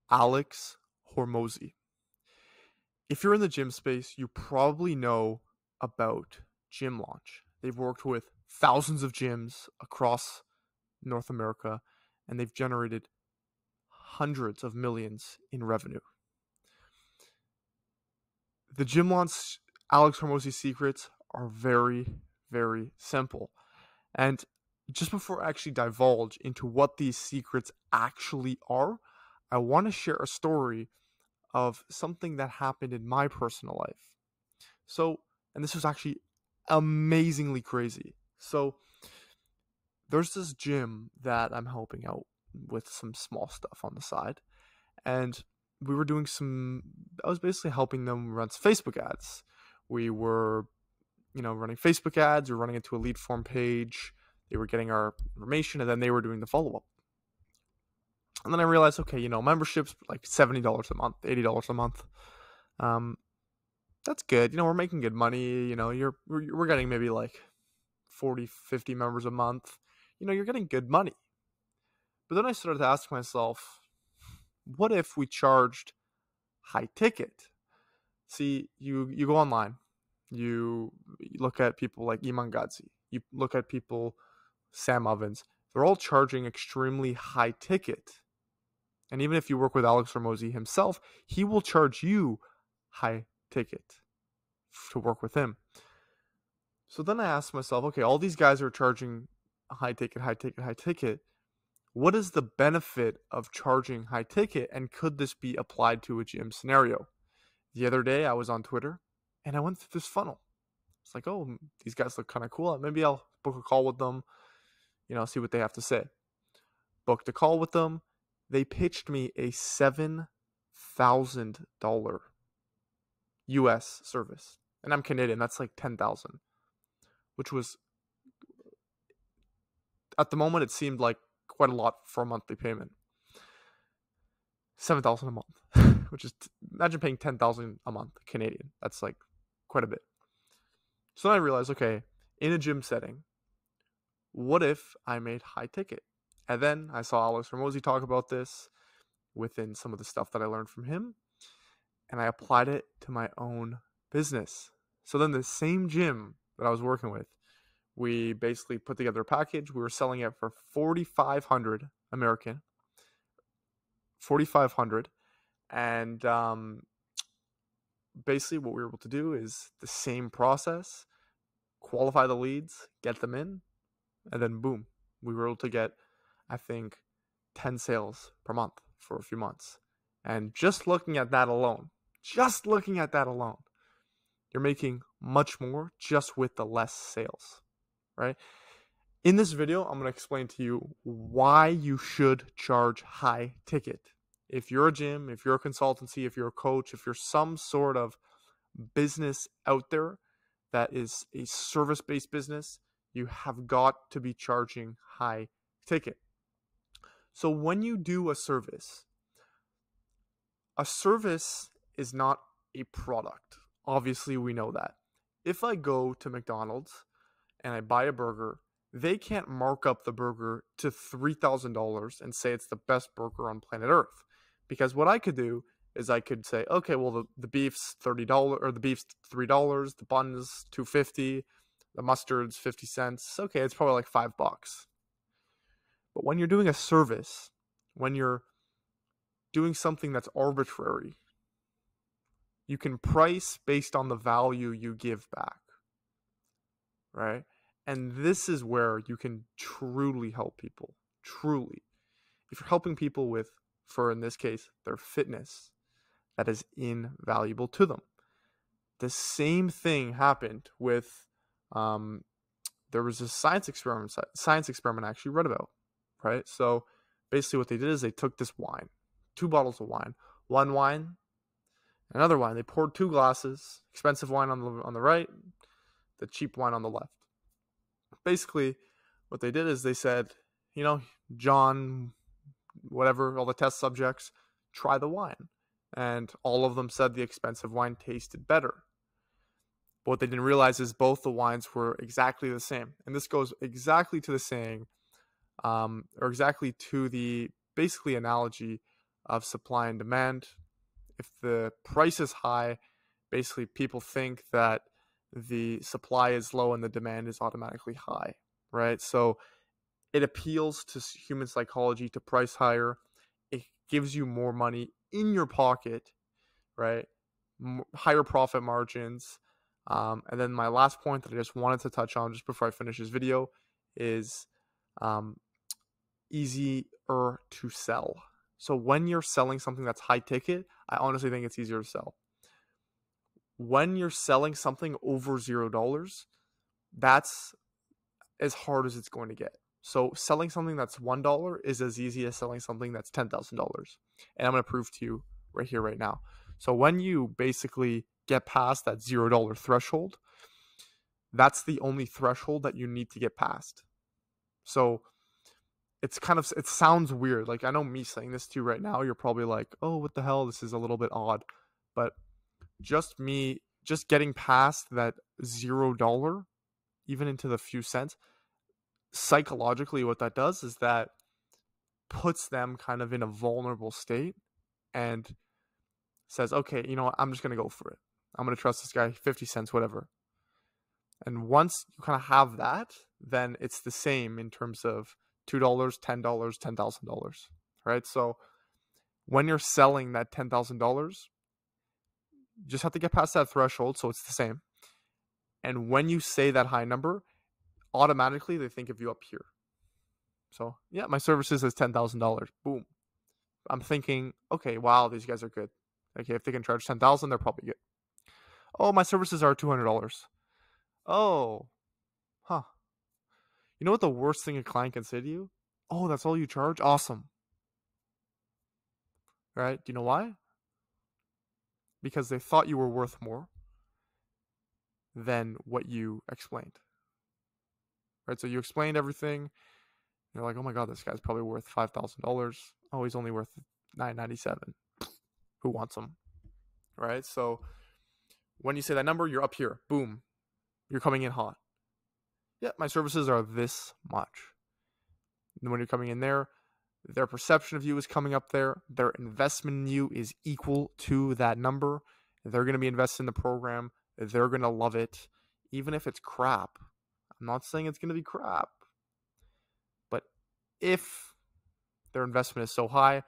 Alex Hormozi. If you're in the gym space, you probably know about Gym Launch. They've worked with thousands of gyms across North America, and they've generated hundreds of millions in revenue. The Gym Launch Alex Hormozi secrets are very, very simple. And just before I actually divulge into what these secrets actually are, I want to share a story of something that happened in my personal life. So, and this was actually amazingly crazy. So, there's this gym that I'm helping out with some small stuff on the side. And we were doing I was basically helping them run Facebook ads. We were, running Facebook ads, we were running into a lead form page. They were getting our information, and then they were doing the follow-up. And then I realized, okay, memberships like $70 a month, $80 a month. That's good. We're making good money. We're getting maybe like 40, 50 members a month. You're getting good money. But then I started to ask myself, what if we charged high ticket? See, you go online, you look at people like Iman Gadzi, you look at people, Sam Ovens, they're all charging extremely high ticket. And even if you work with Alex Hormozi himself, he will charge you high ticket to work with him. So then I asked myself, okay, all these guys are charging high ticket, high ticket, high ticket. What is the benefit of charging high ticket, and could this be applied to a gym scenario? The other day I was on Twitter and I went through this funnel. It's like, oh, these guys look kind of cool. Maybe I'll book a call with them, see what they have to say. Booked a call with them. They pitched me a $7,000 US service. And I'm Canadian. That's like $10,000, which was, at the moment, it seemed like quite a lot for a monthly payment. $7,000 a month, which is, imagine paying $10,000 a month Canadian. That's like quite a bit. So then I realized, okay, in a gym setting, what if I made high ticket? And then I saw Alex Hormozi talk about this within some of the stuff that I learned from him, and I applied it to my own business. So then the same gym that I was working with, we basically put together a package. We were selling it for $4,500 American, $4,500, and basically what we were able to do is the same process: qualify the leads, get them in, and then boom, we were able to get, I think, 10 sales per month for a few months. And just looking at that alone, you're making much more just with the less sales, right? In this video, I'm going to explain to you why you should charge high ticket. If you're a gym, if you're a consultancy, if you're a coach, if you're some sort of business out there that is a service-based business, you have got to be charging high ticket. So when you do a service is not a product. Obviously, we know that. If I go to McDonald's and I buy a burger, they can't mark up the burger to $3,000 and say it's the best burger on planet Earth. Because what I could do is I could say, okay, well, the beef's $30, or the beef's $3, the bun's $2.50, the mustard's 50 cents. Okay, it's probably like $5. But when you're doing a service, when you're doing something that's arbitrary, you can price based on the value you give back, right? And this is where you can truly help people. Truly. If you're helping people with, for in this case, their fitness, that is invaluable to them. The same thing happened with, there was a science experiment I actually read about, right? So basically what they did is they took this wine, 2 bottles of wine, one wine, another wine. They poured 2 glasses, expensive wine on the right, the cheap wine on the left. Basically, what they did is they said, John, whatever, all the test subjects, try the wine. And all of them said the expensive wine tasted better. But what they didn't realize is both the wines were exactly the same. And this goes exactly to the saying, or exactly to the basically analogy of supply and demand. If the price is high, basically people think that the supply is low and the demand is automatically high, right? So it appeals to human psychology to price higher. It gives you more money in your pocket, right? Higher profit margins. And then my last point that I just wanted to touch on just before I finish this video is easier to sell. So when you're selling something that's high ticket, I honestly think it's easier to sell. When you're selling something over $0, that's as hard as it's going to get. So selling something that's $1 is as easy as selling something that's $10,000. And I'm going to prove to you right here, right now. So when you basically get past that $0 threshold, that's the only threshold that you need to get past. So it sounds weird. Like, I know me saying this to you right now, you're probably like, oh, what the hell? This is a little bit odd. But just getting past that $0, even into the few cents, psychologically what that does is that puts them kind of in a vulnerable state and says, okay, you know what, I'm just going to go for it. I'm going to trust this guy, 50 cents, whatever. And once you kind of have that, then it's the same in terms of $2, $10, $10,000, right? So when you're selling that $10,000, you just have to get past that threshold, so it's the same. And when you say that high number, automatically they think of you up here. So yeah, my services is $10,000. Boom. I'm thinking, okay, wow, these guys are good. Okay, if they can charge $10,000, they're probably good. Oh, my services are $200. Oh, huh. You know what the worst thing a client can say to you? Oh, that's all you charge? Awesome. Right? Do you know why? Because they thought you were worth more than what you explained. Right? So you explained everything. You're like, oh my God, this guy's probably worth $5,000. Oh, he's only worth $997. Who wants him? Right? So when you say that number, you're up here. Boom. You're coming in hot. Yeah, my services are this much. And when you're coming in there, their perception of you is coming up there. Their investment in you is equal to that number. They're going to be invested in the program. They're going to love it, even if it's crap. I'm not saying it's going to be crap. But if their investment is so high,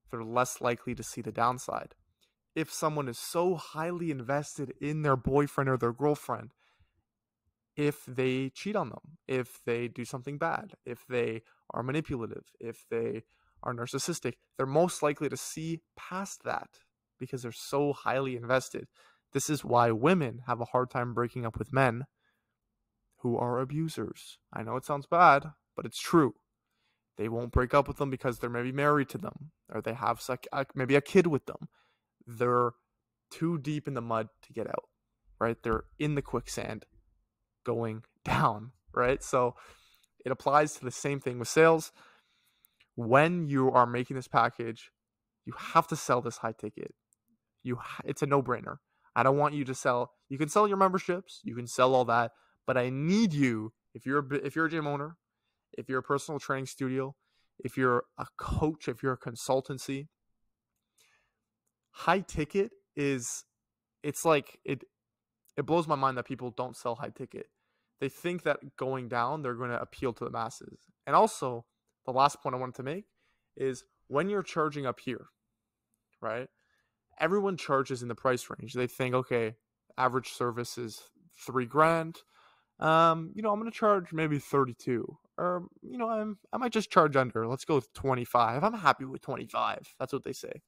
they're less likely to see the downside. If someone is so highly invested in their boyfriend or their girlfriend, if they cheat on them, if they do something bad, if they are manipulative, if they are narcissistic, they're most likely to see past that because they're so highly invested. This is why women have a hard time breaking up with men who are abusers. I know it sounds bad, but it's true. They won't break up with them because they're maybe married to them, or they have maybe a kid with them. They're too deep in the mud to get out, right? They're in the quicksand going down, right? So it applies to the same thing with sales. When you are making this package, you have to sell this high ticket. It's a no-brainer. I don't want you to sell. You can sell your memberships, you can sell all that, but I need you, if you're a gym owner, if you're a personal training studio, if you're a coach, if you're a consultancy, high ticket it blows my mind that people don't sell high ticket. They think that going down, they're going to appeal to the masses. And also, the last point I wanted to make is when you're charging up here, right? Everyone charges in the price range. They think, okay, average service is $3,000. I'm going to charge maybe 32, or I might just charge under. Let's go with 25. I'm happy with 25. That's what they say,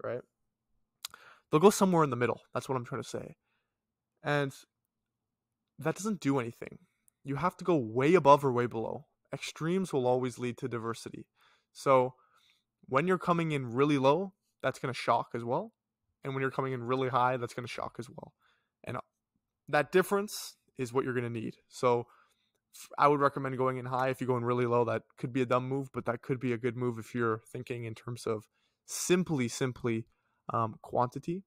right? They'll go somewhere in the middle. That's what I'm trying to say. And that doesn't do anything. You have to go way above or way below. Extremes will always lead to diversity. So when you're coming in really low, that's going to shock as well. And when you're coming in really high, that's going to shock as well. And that difference is what you're going to need. So I would recommend going in high. If you go in really low, that could be a dumb move, but that could be a good move if you're thinking in terms of simply quantity.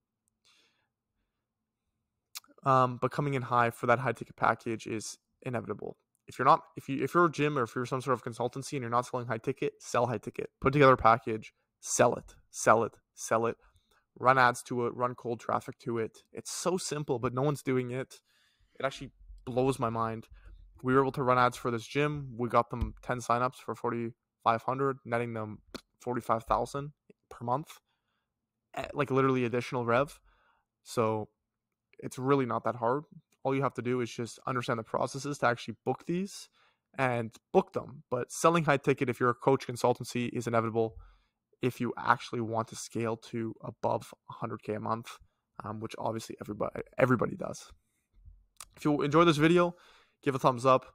But coming in high for that high ticket package is inevitable. If you're a gym or if you're some sort of consultancy and you're not selling high ticket, sell high ticket. Put together a package, sell it, sell it, sell it, run ads to it, run cold traffic to it. It's so simple, but no one's doing it. It actually blows my mind. We were able to run ads for this gym. We got them 10 signups for 4,500, netting them 45,000 per month, like literally additional rev. So it's really not that hard. All you have to do is just understand the processes to actually book these and book them. But selling high ticket, if you're a coach consultancy, is inevitable if you actually want to scale to above 100K a month, which obviously everybody does. If you enjoy this video, give a thumbs up.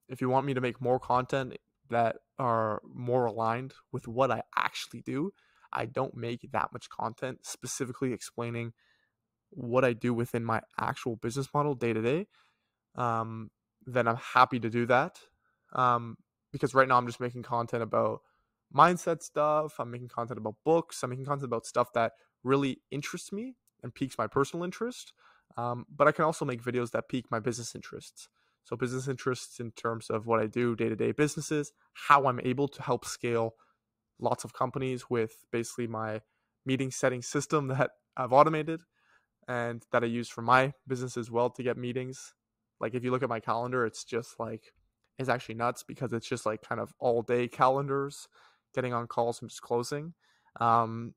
If you want me to make more content that are more aligned with what I actually do, I don't make that much content specifically explaining what I do within my actual business model day to day. Then I'm happy to do that. Because right now I'm just making content about mindset stuff. I'm making content about books. I'm making content about stuff that really interests me and piques my personal interest. But I can also make videos that pique my business interests. So business interests in terms of what I do, day-to-day businesses, how I'm able to help scale lots of companies with basically my meeting setting system that I've automated and that I use for my business as well to get meetings. Like if you look at my calendar, it's just like, it's actually nuts because it's just like kind of all day calendars, getting on calls and just closing. But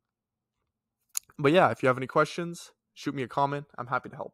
yeah, if you have any questions, shoot me a comment. I'm happy to help.